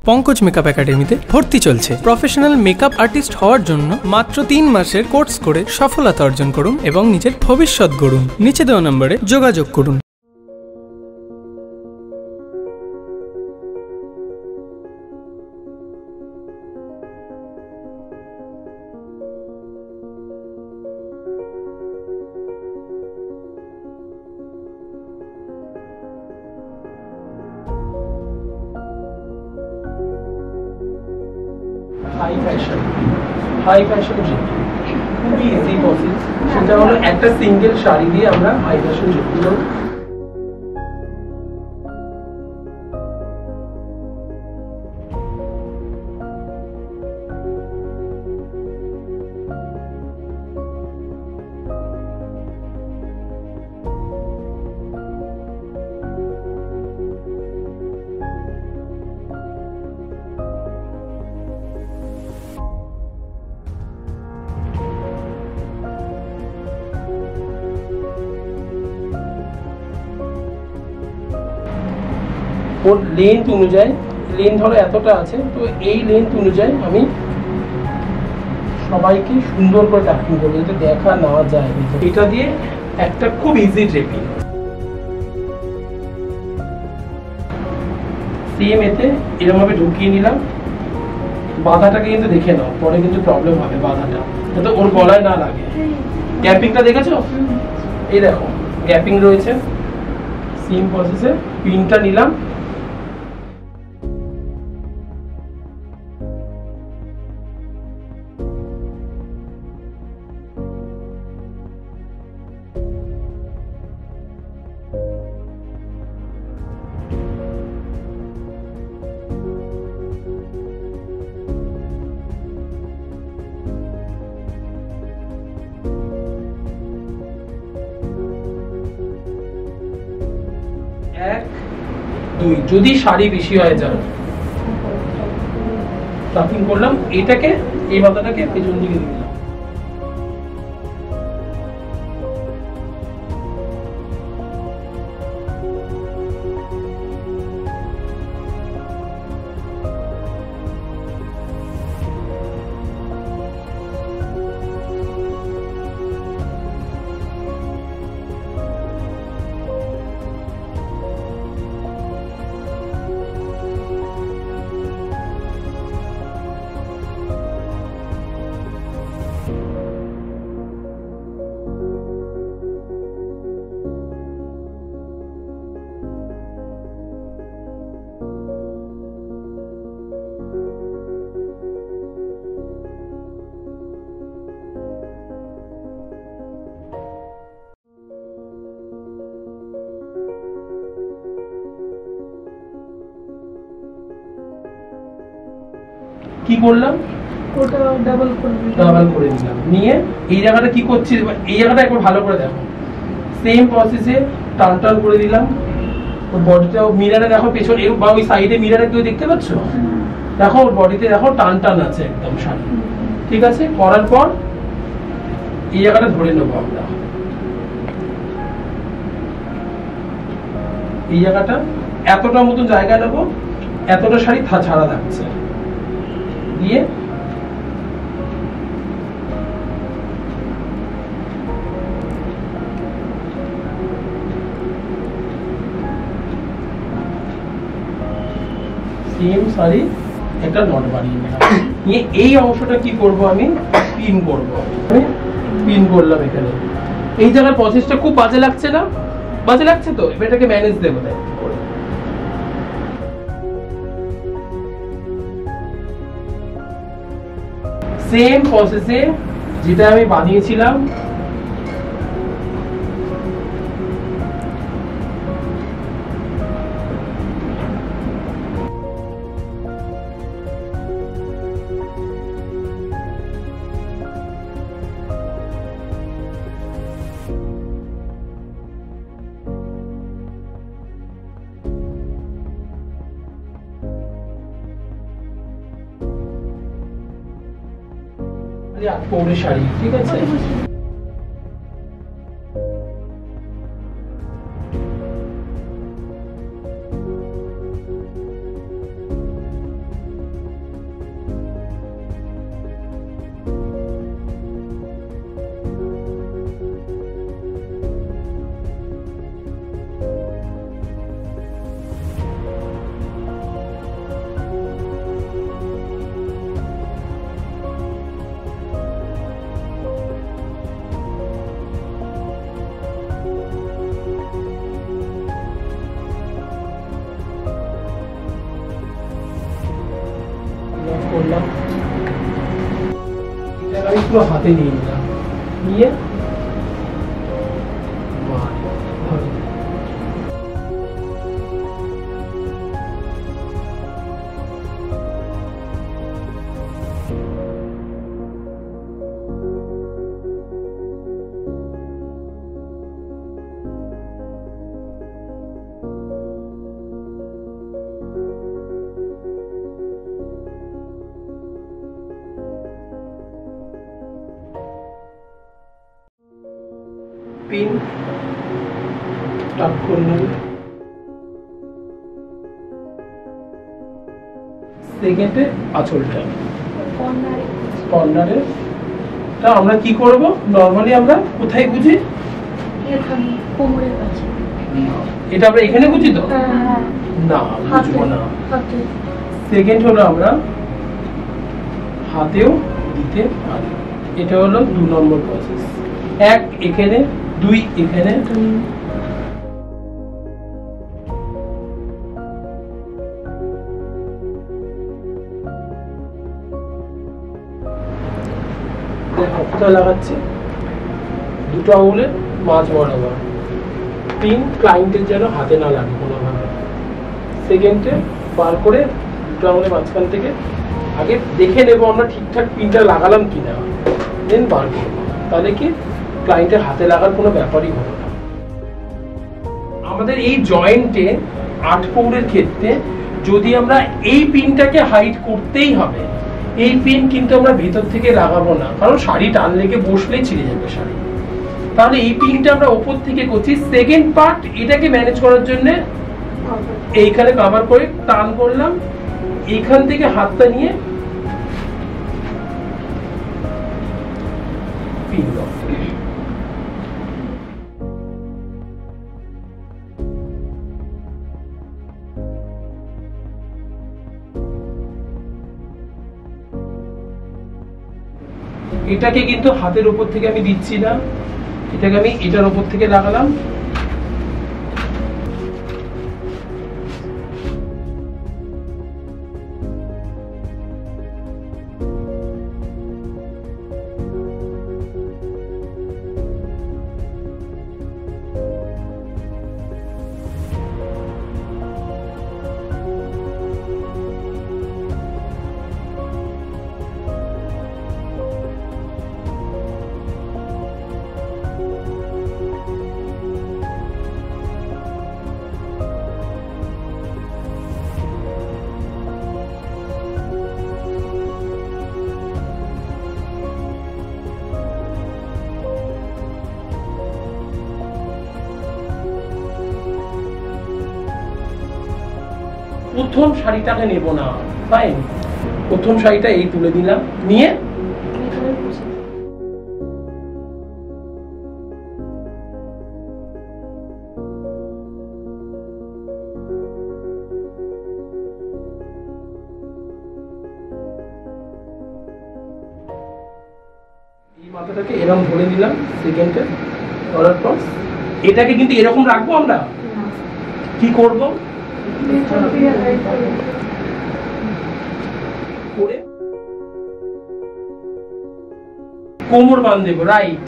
Pankaj makeup একাডেমিতে ভর্তি চলছে। প্রফেশনাল মেকআপ আর্টিস্ট হওয়ার জন্য মাত্র 3 মাসের কোর্স করে সফলতা অর্জন করুন এবং নিজের ভবিষ্যৎ গড়ুন। নিচে দেওয়া নম্বরে যোগাযোগ করুন। হাই ফ্যাশন খুবই ইজি প্রসেস। সেটা হলো একটা সিঙ্গেল শাড়ি দিয়ে আমরা হাই ফ্যাশন যেগুলো ওর লেন্থ অনুযায়ী, লেন্থ হলো এতটা আছে, তো এই লেন্থ অনুযায়ী আমি সবাইকে সুন্দর করে ড্রাপিং করবো যাতে দেখা না যায়। এটা দিয়ে একটা খুব ইজি ড্রেপিং। সেম এতে এরকম ভাবে ঢুকিয়ে নিলাম। বাঁধাটাকে কিন্তু দেখে নাও, পরে কিন্তু প্রবলেম হবে বাঁধাটা, যাতে ওর গলায় না লাগে। গ্যাপিংটা দেখেছো? এই দেখো গ্যাপিং রয়েছে। সেম প্রসেসে পিনটা নিলাম, যদি শাড়ি বেশি হয়ে যায় টাপিং করলাম, এটাকে এই মাথাটাকে পেছন দিকে দিলাম। কি করলাম? ওটা ডাবল করে দিলাম। নিয়ে এই জায়গাটা কি করছি, এই জায়গাটা একবার ভালো করে দেখো। সেম প্রসেসে টান টান করে দিলাম। ওর বডিটা মিররে দেখো, পেছনে বা ওই সাইডে মিররে তুমি দেখতে পাচ্ছ? দেখো ওর বডিতে দেখো টান টান আছে একদম শাড়ি। ঠিক আছে, করার পর এই জায়গাটা ধরে নেবো আমরা। এই জায়গাটা এতটা মতো জায়গা নেবো, এতটা শাড়ি ছাড়া থাকছে দিয়ে সেম শাড়ি একটা নট বানিয়ে নিলাম। নিয়ে এই অংশটা কি করব, আমি পিন করব। আমি পিন করলাম এখানে। এই জায়গার প্রসেসটা খুব বাজে লাগছে না? বাজে লাগছে তো? এবার এটাকে ম্যানেজ দেবো। তাই সেম প্রসেসে যেটা আমি বানিয়েছিলাম atpoure শাড়ি। ঠিক আছে, করলাম, এটা আমি পুরো হাতে নিয়ে নিলাম, নিয়ে পিন টাক করলাম, সেকেন্ডে আঁচলটা কর্নারে। তা আমরা কি করব, নরমালি আমরা কোথায় গুজি, কোমরের কাছে। এটা আমরা এখানে গুজি তো না, বুঝবো না। সেকেন্ড হলো আমরা হাতেও দিতে পারি, এটা হলো 2 নম্বর প্রসেস। 1 এখানে, 2 এখানে। হাতটা লাগাচ্ছি দুটো আঙুলের মাঝ বরাবর, পিন ক্লায়েন্টের যেন হাতে না লাগে কোনোভাবে। সেকেন্ডে বার করে দুটো আঙুলের মাঝখান থেকে আগে দেখে নেবো আমরা ঠিকঠাক পিনটা লাগালাম কিনা, দেন বার করবো, তাহলে কি ক্লায়েন্টের হাতে লাগার কোনো ব্যাপারই হলো না। আমাদের এই জয়েন্টে আটপৌরের ক্ষেত্রে যদি আমরা এই পিনটাকে হাইড করতেই হবে, এই পিন কিন্তু আমরা ভেতর থেকে লাগাবো না, কারণ শাড়ি টান লেগে বসলেই ছিঁড়ে যাবে শাড়ি। তাহলে এই পিনটা আমরা ওপর থেকে করছি। সেকেন্ড পার্ট, এটাকে ম্যানেজ করার জন্য এইখানে কভার করে টান করলাম, এইখান থেকে হাতটা নিয়ে পিন লক। এটাকে কিন্তু হাতের উপর থেকে আমি দিচ্ছি না, এটাকে আমি এটার উপর থেকে লাগালাম। প্রথম শাড়িটাকে নেব না, ফাইন। প্রথম শাড়িটা এই তুলে দিলাম, নিয়ে এই মাথাটাকে এরকম ধরে নিলাম। সেকেন্ডে করার পর এটাকে কিন্তু এরকম রাখবো, আমরা কি করব, কোমর বাঁধ দেবো, রাইট,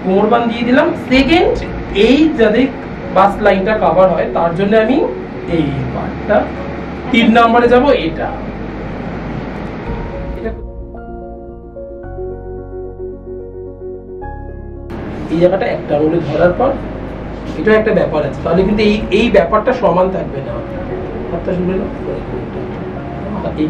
কোমর বাঁধ দিয়ে দিলাম। সেকেন্ড, এই যাতে বাস লাইনটা কভার হয় তার জন্য আমি এই পার্টটা 3 নম্বরে যাব। এটা এই জায়গাটা একটা আঙুলে ধরার পর, এটা একটা ব্যাপার আছে, তাহলে কিন্তু এই ব্যাপারটা সমান থাকবে না। হাতটা শুনে নাও, এই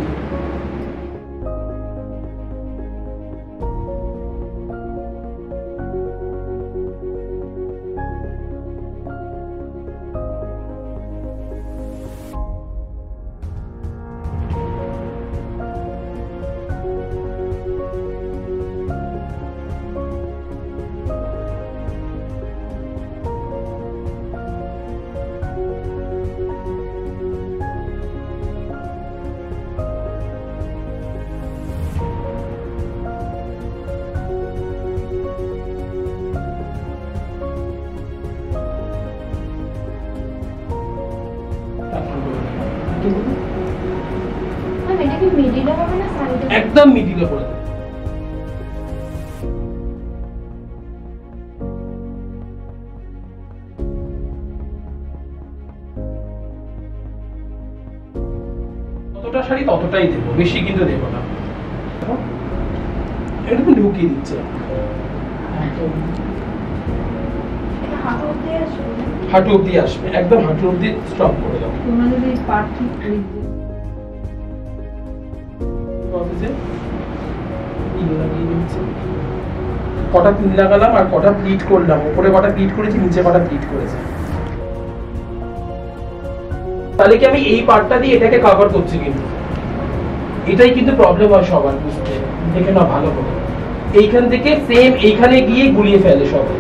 কি মিডিলে হবে না সাইডে? একদম মিডিলে করে দেবো। যতটা শাড়ি ততটাই দেবো, বেশি কিন্তু দেবো না। এরকম ঢুকিয়ে দিচ্ছে, হাঁটু অবধি আসবে? হাঁটু অব্দি আসবে, একদম হাঁটু অব্দি স্টপ করে দাও। তোমরা যদি পার্ট ঠিক করে দিও। কটা পিন লাগালাম আর কটা প্লিট করলাম, উপরে কটা প্লিট করেছি, নিচে কটা প্লিট করেছি। তাহলে কি আমি এই পার্টটা দিয়ে এটাকে কভার করছি, কিন্তু এটাই কিন্তু প্রবলেম হয় সবার বুঝতে। দেখে না ভালো করে, এইখান থেকে সেম এইখানে গিয়ে গুলিয়ে ফেলে সবাই।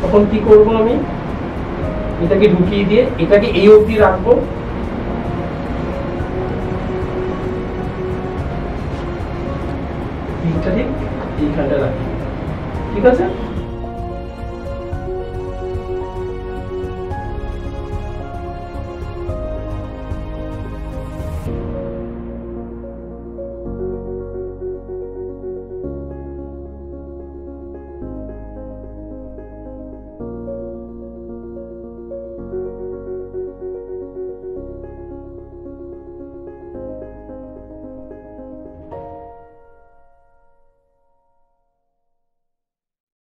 তখন কি করব আমি, এটাকে ঢুকিয়ে দিয়ে এটাকে এই অবধি রাখবো, এইটা ঠিক এইখানটা রাখি, ঠিক আছে।